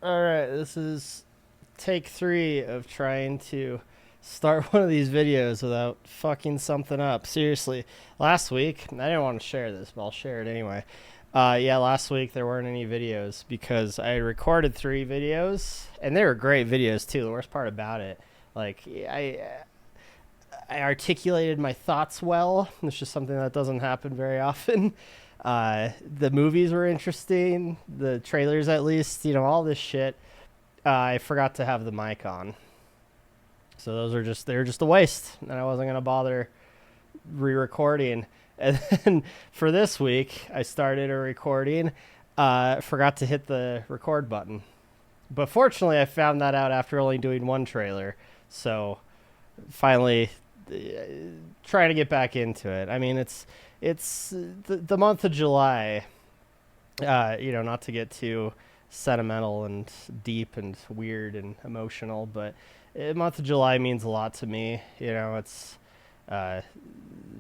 All right, this is take 3 of trying to start one of these videos without fucking something up. Seriously, last week, I didn't want to share this, but I'll share it anyway. Yeah, last week there weren't any videos because I had recorded 3 videos, and they were great videos too. The worst part about it, like, I articulated my thoughts well. It's just something that doesn't happen very often. The movies were interesting. The trailers, at least, all this shit. I forgot to have the mic on, so they were just a waste, and I wasn't gonna bother re-recording. And then for this week, I started a recording. Forgot to hit the record button, but fortunately, I found that out after only doing one trailer. So finally, trying to get back into it. I mean, it's the month of July. Not to get too sentimental and deep and weird and emotional, but the month of July means a lot to me. It's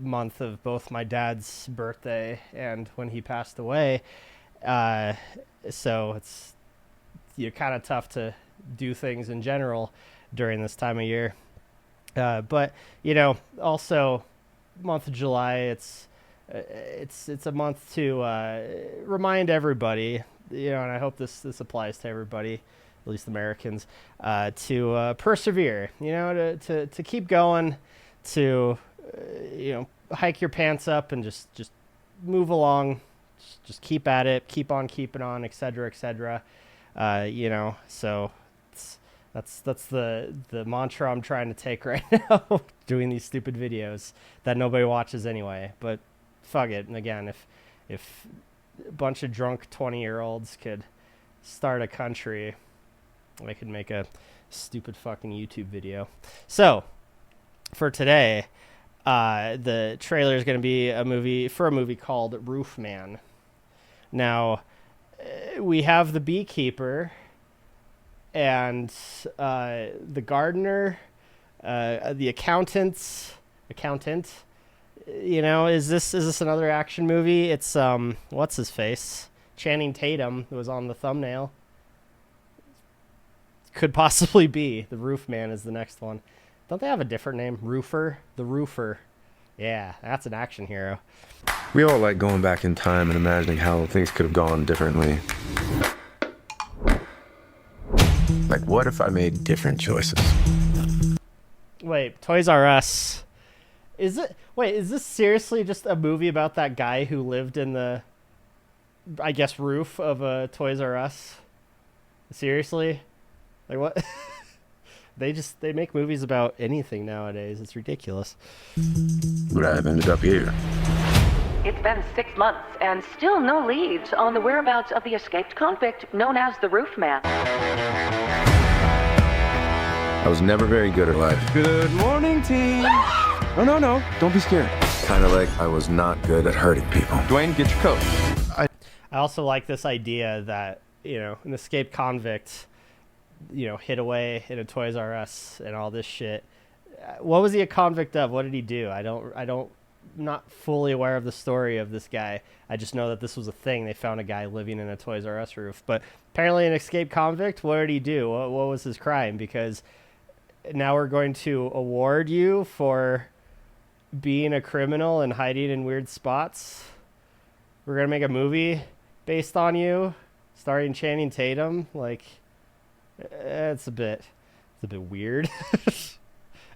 month of both my dad's birthday and when he passed away. So it's kind of tough to do things in general during this time of year. But also month of July, it's a month to remind everybody, and I hope this applies to everybody, at least Americans, to persevere, to keep going, to hike your pants up and just move along, just keep at it, keep on keeping on, etc., etc. So that's the mantra I'm trying to take right now, doing these stupid videos that nobody watches anyway. But fuck it. And again, if a bunch of drunk 20-year-olds could start a country, I could make a stupid fucking YouTube video. So for today, the trailer is going to be a movie called Roofman. Now, we have the beekeeper and the gardener, the accountant. Is this another action movie? It's what's his face? Channing Tatum, who was on the thumbnail. Could possibly be. The Roofman is the next one. Don't they have a different name? Roofer? The Roofer. Yeah, that's an action hero. We all like going back in time and imagining how things could have gone differently. Like, what if I made different choices? Wait, Toys R Us. Is this seriously just a movie about that guy who lived in the, I guess, roof of a Toys R Us? Seriously? Like, what? They make movies about anything nowadays. It's ridiculous. Would I have ended up here? It's been 6 months and still no leads on the whereabouts of the escaped convict known as the Roofman. I was never very good at life. Good morning, team. No. Don't be scared. Kind of like I was not good at hurting people. Dwayne, get your coat. I also like this idea that, an escaped convict, hid away in a Toys R Us and all this shit. What was he a convict of? What did he do? I'm not fully aware of the story of this guy. I just know that this was a thing. They found a guy living in a Toys R Us roof. But apparently an escaped convict, what did he do? What was his crime? Because now we're going to award you for being a criminal and hiding in weird spots. We're going to make a movie based on you, starring Channing Tatum. Like, it's a bit weird.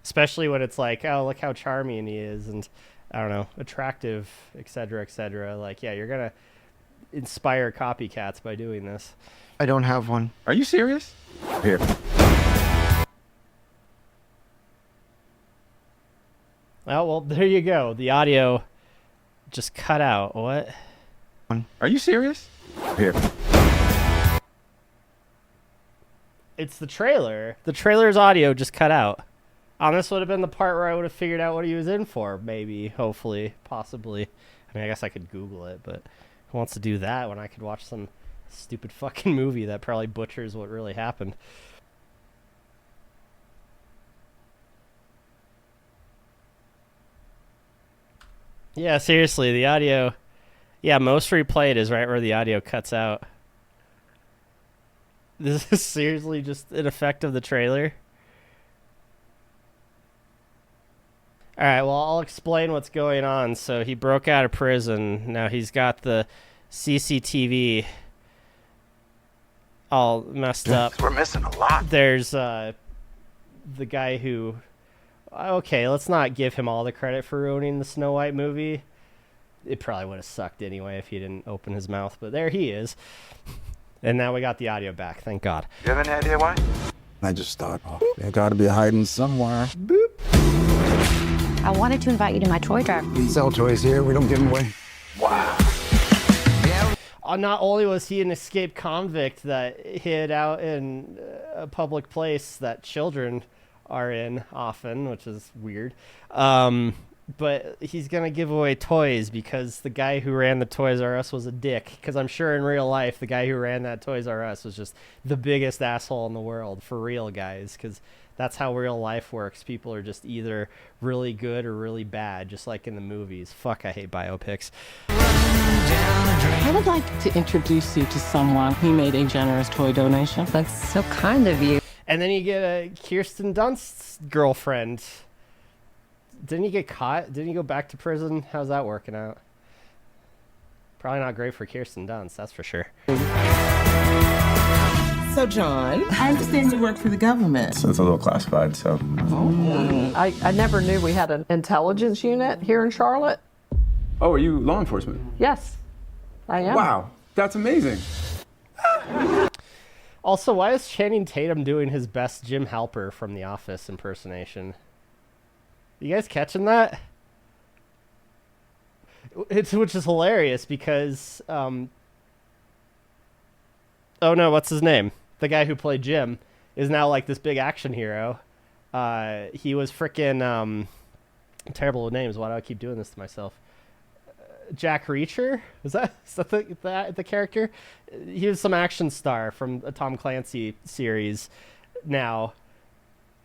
Especially when it's like, oh, look how charming he is, and I don't know, attractive, etc., etc. Like, yeah, you're gonna inspire copycats by doing this. I don't have one. Are you serious? Here. Oh, well, there you go. The audio just cut out. What? Are you serious? Here. It's the trailer. The trailer's audio just cut out. This would have been the part where I would have figured out what he was in for, maybe, hopefully, possibly. I mean, I guess I could Google it, but who wants to do that when I could watch some stupid fucking movie that probably butchers what really happened? Yeah, seriously, the audio... Yeah, most replayed is right where the audio cuts out. This is seriously just an effect of the trailer. All right, well, I'll explain what's going on. So he broke out of prison. Now he's got the CCTV all messed up. We're missing a lot. There's the guy who... Okay, let's not give him all the credit for ruining the Snow White movie. It probably would have sucked anyway if he didn't open his mouth, but there he is. And now we got the audio back, thank God. You have any idea why? I just thought, they gotta be hiding somewhere. Boop. I wanted to invite you to my toy drive. We sell toys here, we don't give them away. Wow. Not only was he an escaped convict that hid out in a public place that children are in often, which is weird, but he's going to give away toys because the guy who ran the Toys R Us was a dick. Because I'm sure in real life, the guy who ran that Toys R Us was just the biggest asshole in the world, for real, guys, because that's how real life works. People are just either really good or really bad, just like in the movies. Fuck, I hate biopics. I would like to introduce you to someone who made a generous toy donation. That's so kind of you. And then you get a Kirsten Dunst's girlfriend. Didn't he get caught? Didn't he go back to prison? How's that working out? Probably not great for Kirsten Dunst, that's for sure. So, John, I understand you work for the government. So it's a little classified, so. I never knew we had an intelligence unit here in Charlotte. Oh, are you law enforcement? Yes, I am. Wow, that's amazing. Also, why is Channing Tatum doing his best Jim Halper from The Office impersonation? You guys catching that? Which is hilarious because, oh no, what's his name? The guy who played Jim is now like this big action hero. He was frickin', I'm terrible with names. Why do I keep doing this to myself? Jack Reacher? Is that the character? He was some action star from a Tom Clancy series now.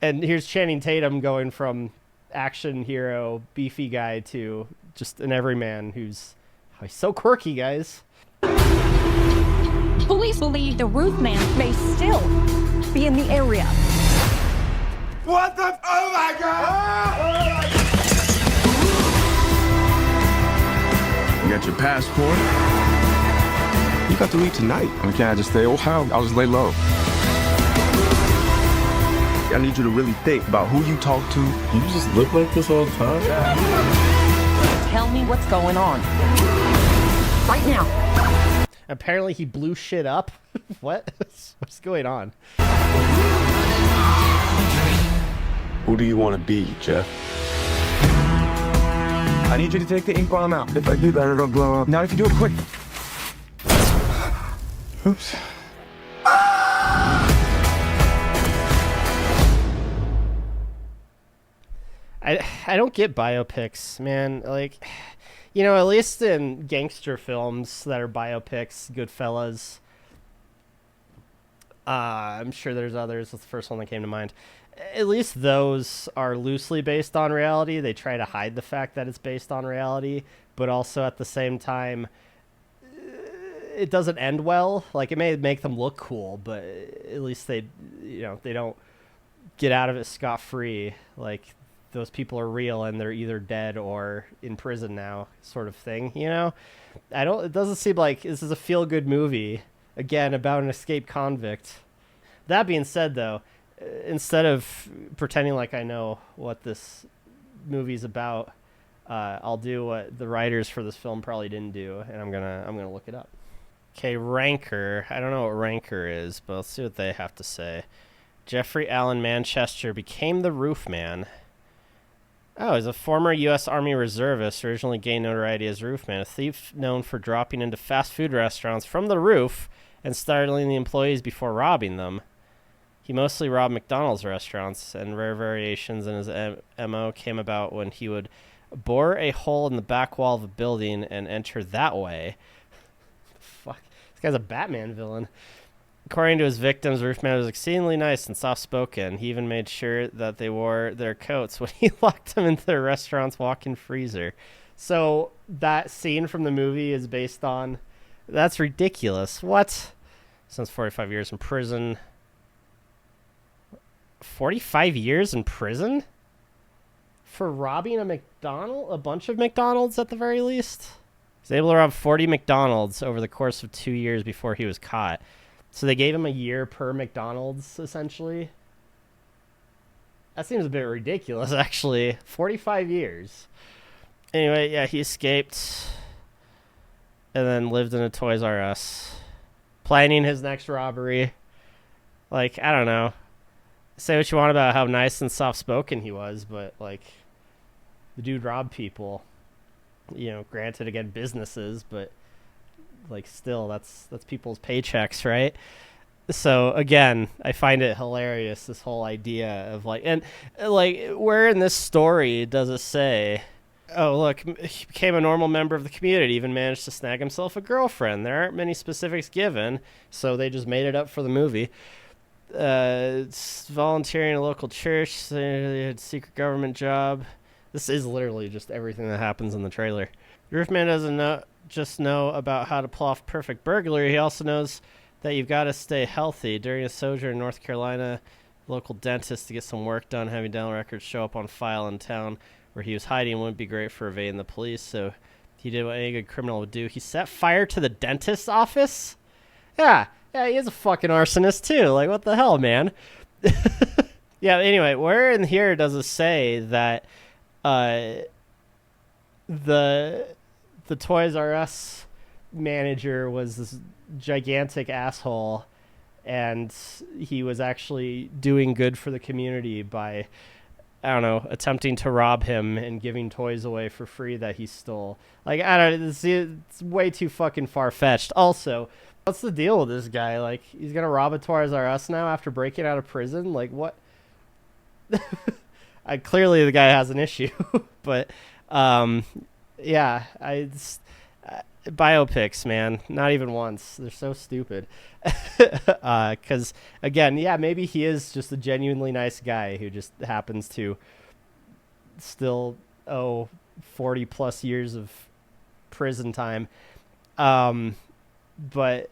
And here's Channing Tatum going from action hero, beefy guy to just an everyman who's he's so quirky, guys. Police believe the Roofman may still be in the area. What the? Oh my God! Oh my God! You got your passport? You got to leave tonight. I mean, can't I just stay? Oh, how? I'll just lay low. I need you to really think about who you talk to. You just look like this all the time? Tell me what's going on. Right now. Apparently he blew shit up. What? What's going on? Who do you want to be, Jeff? I need you to take the ink bottom out. If I do that, it'll blow up. Now, if you do it quick. Oops. I don't get biopics, man. Like, you know, at least in gangster films that are biopics, Goodfellas. I'm sure there's others. That's the first one that came to mind. At least those are loosely based on reality. They try to hide the fact that it's based on reality, but also at the same time, it doesn't end well. Like, it may make them look cool, but at least they don't get out of it scot-free. Like, those people are real and they're either dead or in prison now, sort of thing, you know? It doesn't seem like this is a feel-good movie, again, about an escaped convict. That being said, though, instead of pretending like I know what this movie's about, I'll do what the writers for this film probably didn't do, and I'm gonna look it up. Okay, Ranker. I don't know what Ranker is, but let's see what they have to say. Jeffrey Allen Manchester became the Roofman. Oh, he's a former U.S. Army reservist, originally gained notoriety as Roofman, a thief known for dropping into fast food restaurants from the roof and startling the employees before robbing them. He mostly robbed McDonald's restaurants, and rare variations in his MO came about when he would bore a hole in the back wall of a building and enter that way. Fuck, this guy's a Batman villain. According to his victims, Roofman was exceedingly nice and soft-spoken. He even made sure that they wore their coats when he locked them into the restaurant's walk-in freezer. So that scene from the movie is based on... That's ridiculous. What? Since 45 years in prison. 45 years in prison? For robbing a bunch of McDonald's at the very least? He's able to rob 40 McDonald's over the course of 2 years before he was caught. So they gave him a year per McDonald's, essentially. That seems a bit ridiculous, actually. 45 years. Anyway, yeah, he escaped. And then lived in a Toys R Us. Planning his next robbery. Like, I don't know. Say what you want about how nice and soft-spoken he was, but, like, the dude robbed people. You know, granted, again, businesses, but, like, still, that's people's paychecks, right? So, again, I find it hilarious, this whole idea of, like, and, like, where in this story does it say, oh, look, he became a normal member of the community, even managed to snag himself a girlfriend. There aren't many specifics given, so they just made it up for the movie. It's volunteering in a local church, they had a secret government job. This is literally just everything that happens in the trailer. Roofman doesn't just know about how to pull off perfect burglary, he also knows that you've got to stay healthy. During a sojourn in North Carolina, local dentist to get some work done, having dental records show up on file in town where he was hiding wouldn't be great for evading the police, so he did what any good criminal would do. He set fire to the dentist's office? Yeah, he is a fucking arsonist too. Like, what the hell, man? Yeah, anyway, where in here does it say that the Toys R Us manager was this gigantic asshole and he was actually doing good for the community by, I don't know, attempting to rob him and giving toys away for free that he stole? Like, I don't know, it's way too fucking far-fetched. Also, what's the deal with this guy? Like, he's gonna rob a Toys R Us now after breaking out of prison? Like, what? Clearly the guy has an issue. But, yeah, biopics, man, not even once. They're so stupid. Because, again, yeah, maybe he is just a genuinely nice guy who just happens to still owe 40 plus years of prison time. But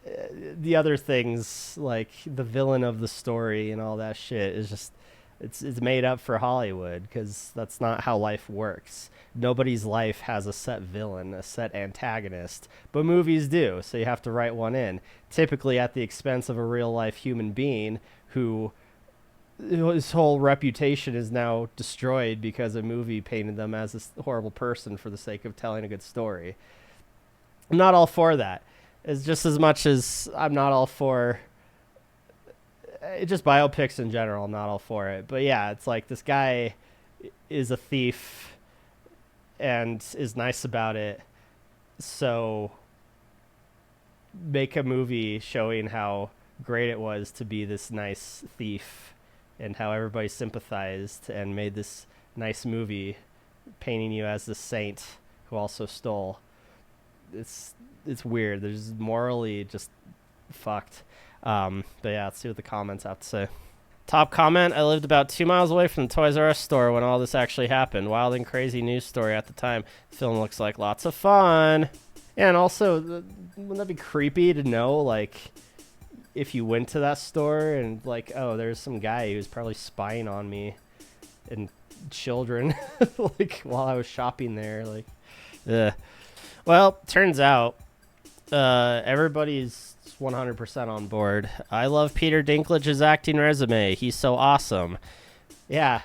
the other things, like the villain of the story and all that shit, is just, it's made up for Hollywood, because that's not how life works. Nobody's life has a set villain, a set antagonist, but movies do, so you have to write one in, typically at the expense of a real-life human being who his whole reputation is now destroyed because a movie painted them as this horrible person for the sake of telling a good story. I'm not all for that. It's just as much as I'm not all for just biopics in general. I'm not all for it. But yeah, it's like this guy is a thief and is nice about it. So make a movie showing how great it was to be this nice thief and how everybody sympathized and made this nice movie painting you as the saint who also stole. It's weird. There's morally just fucked. But yeah, let's see what the comments have to say. Top comment: I lived about 2 miles away from the Toys R Us store when all this actually happened. Wild and crazy news story at the time. The film looks like lots of fun. Yeah, and also, wouldn't that be creepy to know, like, if you went to that store and, like, oh, there's some guy who's probably spying on me and children, like, while I was shopping there, like, ugh. Well, turns out everybody's 100% on board. I love Peter Dinklage's acting resume. He's so awesome. Yeah,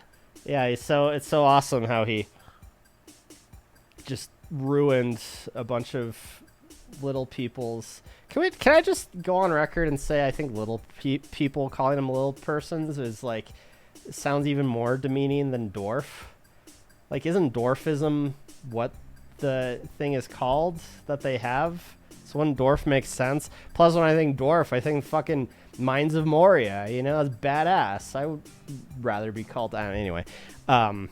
it's so awesome how he just ruined a bunch of little people's. Can I just go on record and say I think little people, calling them little persons, is like, sounds even more demeaning than dwarf. Like, isn't dwarfism what the thing is called that they have? So when dwarf makes sense. Plus, when I think dwarf, I think fucking Mines of Moria. You know, that's badass. I would rather be called that. Anyway. Yeah,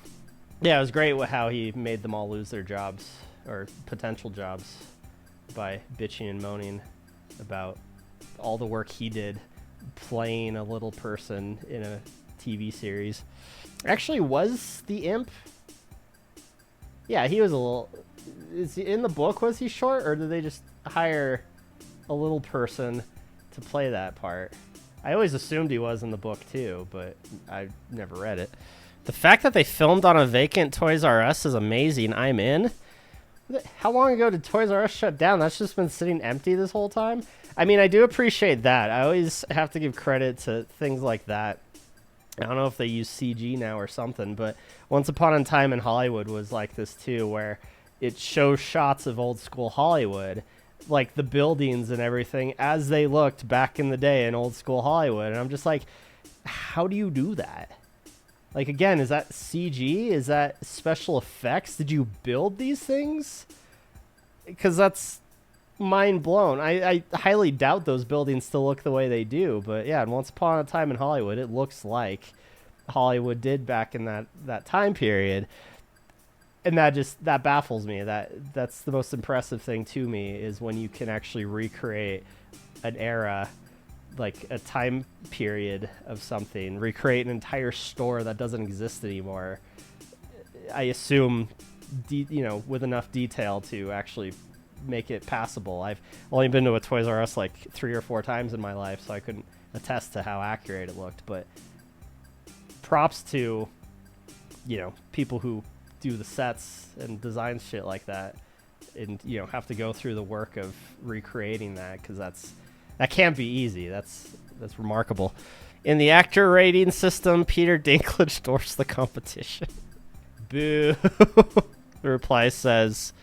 it was great how he made them all lose their jobs, or potential jobs, by bitching and moaning about all the work he did playing a little person in a TV series. Actually, was the imp? Yeah, he was a little... Is he, in the book, was he short, or did they just hire a little person to play that part. I always assumed he was in the book too, but I never read it. The fact that they filmed on a vacant Toys R Us is amazing. I'm in. How long ago did Toys R Us shut down? That's just been sitting empty this whole time? I mean, I do appreciate that. I always have to give credit to things like that. I don't know if they use CG now or something, but Once Upon a Time in Hollywood was like this too, where it shows shots of old school Hollywood, like the buildings and everything, as they looked back in the day in old school Hollywood. And I'm just like, how do you do that? Like, again, is that CG? Is that special effects? Did you build these things? Because that's mind blown. I highly doubt those buildings still look the way they do. But yeah, and Once Upon a Time in Hollywood, it looks like Hollywood did back in that time period. And that baffles me. That's the most impressive thing to me, is when you can actually recreate an era, like a time period of something, recreate an entire store that doesn't exist anymore. I assume, with enough detail to actually make it passable. I've only been to a Toys R Us like 3 or 4 times in my life, so I couldn't attest to how accurate it looked. But props to, people who do the sets and design shit like that, and have to go through the work of recreating that, because that can't be easy. That's remarkable. In the actor rating system, Peter Dinklage dwarfs the competition. Boo. The reply says,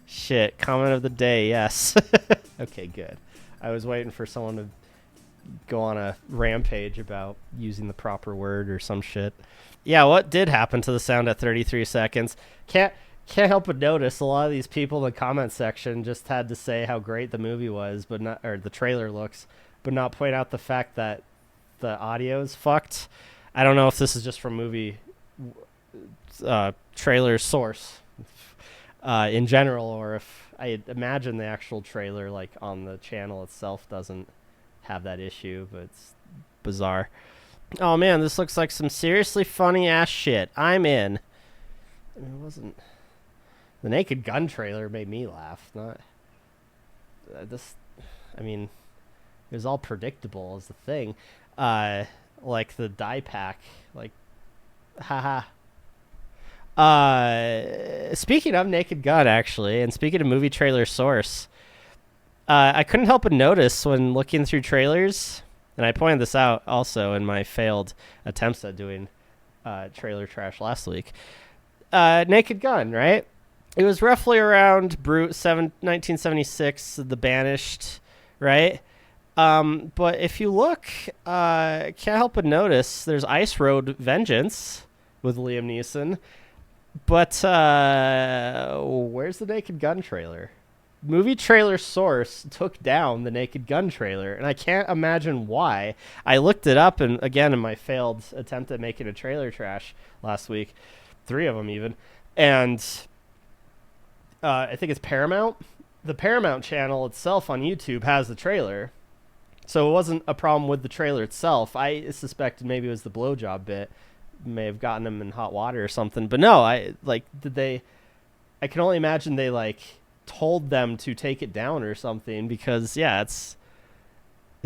shit, comment of the day, yes. Okay, good. I was waiting for someone to go on a rampage about using the proper word or some shit. Yeah, what did happen to the sound at 33 seconds? Can't help but notice a lot of these people in the comment section just had to say how great the movie was, or the trailer looks, but not point out the fact that the audio is fucked. I don't know if this is just from movie trailer source in general, or if I imagine the actual trailer, like on the channel itself, doesn't have that issue, but it's bizarre. Oh man, this looks like some seriously funny ass shit. I'm in. I mean, it wasn't. The Naked Gun trailer made me laugh. Not this. I mean, it was all predictable is the thing. Like the die pack. Like, haha. Speaking of Naked Gun, actually, and speaking of movie trailer source, I couldn't help but notice when looking through trailers, and I pointed this out also in my failed attempts at doing trailer trash last week. Naked Gun, right? It was roughly around 1976, The Banished, right? But if you look, can't help but notice there's Ice Road Vengeance with Liam Neeson. But where's the Naked Gun trailer? Movie trailer source took down the Naked Gun trailer, and I can't imagine why. I looked it up, and again, in my failed attempt at making a trailer trash last week, 3 of them even, and I think it's Paramount. The Paramount channel itself on YouTube has the trailer, so it wasn't a problem with the trailer itself. I suspected maybe it was the blowjob bit. May have gotten them in hot water or something, but no, I can only imagine they told them to take it down or something, because yeah, it's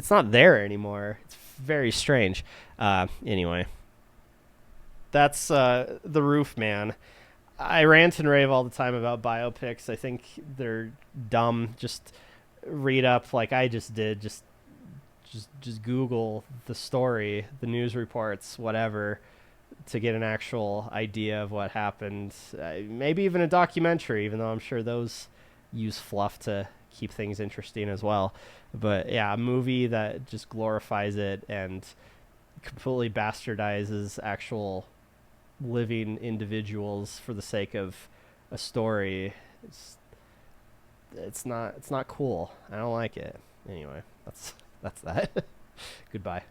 not there anymore. It's very strange. Anyway, that's the Roofman. I rant and rave all the time about biopics. I think they're dumb. Just read up like I just did. Just Google the story, the news reports, whatever, to get an actual idea of what happened. Maybe even a documentary, even though I'm sure those use fluff to keep things interesting as well. But yeah, a movie that just glorifies it and completely bastardizes actual living individuals for the sake of a story. It's not cool. I don't like it. Anyway, that's that. Goodbye.